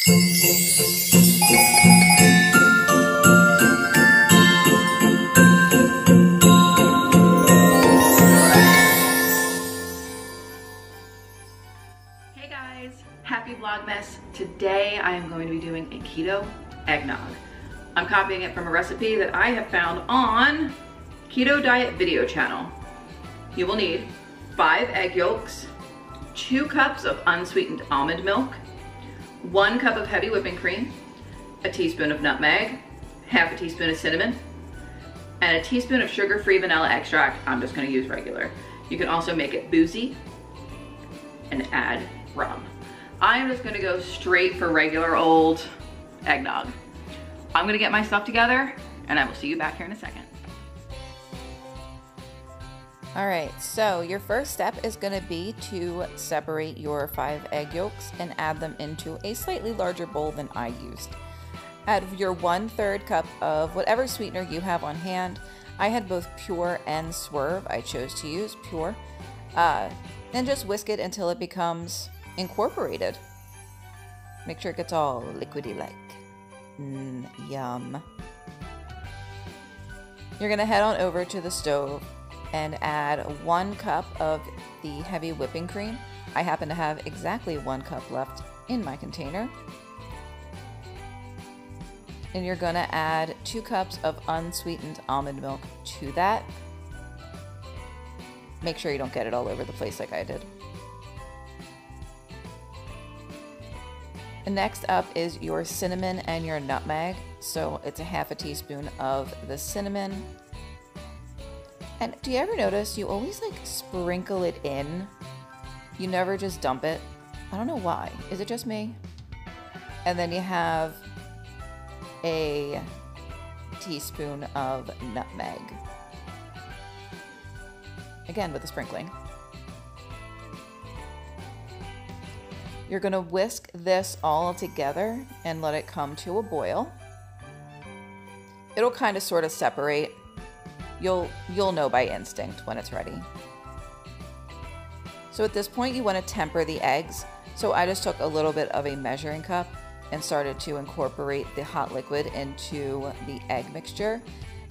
Hey guys, happy Vlogmas. Today I am going to be doing a keto eggnog. I'm copying it from a recipe that I have found on Keto Diet video channel. You will need 5 egg yolks, 2 cups of unsweetened almond milk, 1 cup of heavy whipping cream, a teaspoon of nutmeg, half a teaspoon of cinnamon, and a teaspoon of sugar-free vanilla extract. I'm just gonna use regular. You can also make it boozy and add rum. I am just gonna go straight for regular old eggnog. I'm gonna get my stuff together and I will see you back here in a second. All right, so your first step is gonna be to separate your 5 egg yolks and add them into a slightly larger bowl than I used. Add your 1/3 cup of whatever sweetener you have on hand. I had both Pure and Swerve. I chose to use Pure. And just whisk it until it becomes incorporated. Make sure it gets all liquidy-like. Yum. You're gonna head on over to the stove and add 1 cup of the heavy whipping cream. I happen to have exactly 1 cup left in my container. And you're gonna add 2 cups of unsweetened almond milk to that. Make sure you don't get it all over the place like I did. And next up is your cinnamon and your nutmeg. So it's a half a teaspoon of the cinnamon. And do you ever notice you always like sprinkle it in? You never just dump it. I don't know why. Is it just me? And then you have a teaspoon of nutmeg. Again with the sprinkling. You're gonna whisk this all together and let it come to a boil. It'll kind of sort of separate. You'll know by instinct when it's ready. So at this point you want to temper the eggs. So I just took a little bit of a measuring cup and started to incorporate the hot liquid into the egg mixture,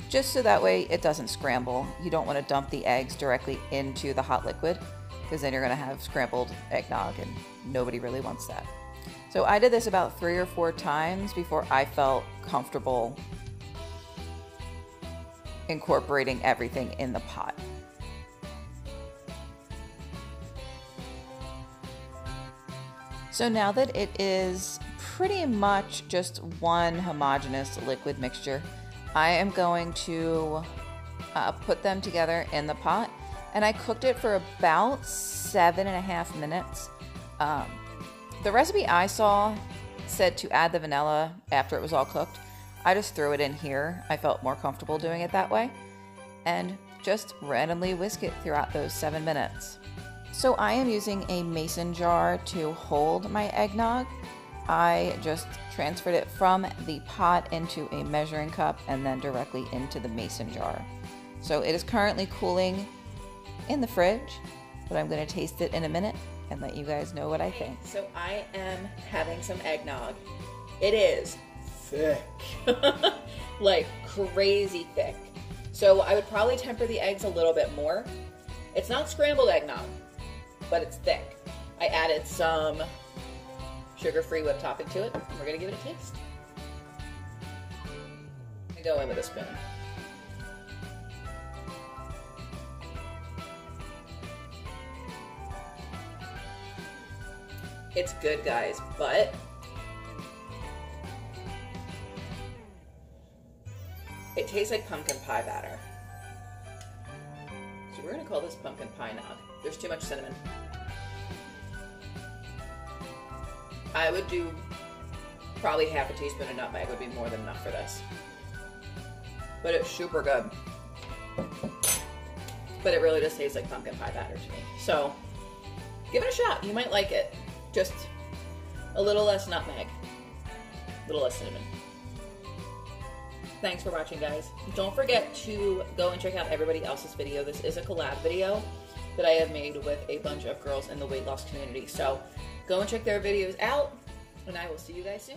just so that way it doesn't scramble. You don't want to dump the eggs directly into the hot liquid, because then you're going to have scrambled eggnog and nobody really wants that. So I did this about 3 or 4 times before I felt comfortable incorporating everything in the pot. So now that it is pretty much just one homogeneous liquid mixture, I am going to put them together in the pot, and I cooked it for about 7.5 minutes. The recipe I saw said to add the vanilla after it was all cooked. I just threw it in here. I felt more comfortable doing it that way, and just randomly whisk it throughout those 7 minutes. So I am using a mason jar to hold my eggnog. I just transferred it from the pot into a measuring cup and then directly into the mason jar. So it is currently cooling in the fridge, but I'm going to taste it in a minute and let you guys know what I think. So I am having some eggnog. It is thick, like crazy thick. So I would probably temper the eggs a little bit more. It's not scrambled eggnog, but it's thick. I added some sugar-free whipped topping to it, and we're gonna give it a taste. I'm gonna go in with a spoon. It's good, guys, but it tastes like pumpkin pie batter. So we're gonna call this pumpkin pie nog. There's too much cinnamon. I would do probably half a teaspoon of nutmeg would be more than enough for this. But it's super good. But it really just tastes like pumpkin pie batter to me. So give it a shot. You might like it. Just a little less nutmeg, a little less cinnamon. Thanks for watching, guys. Don't forget to go and check out everybody else's video. This is a collab video that I have made with a bunch of girls in the weight loss community. So go and check their videos out. And I will see you guys soon.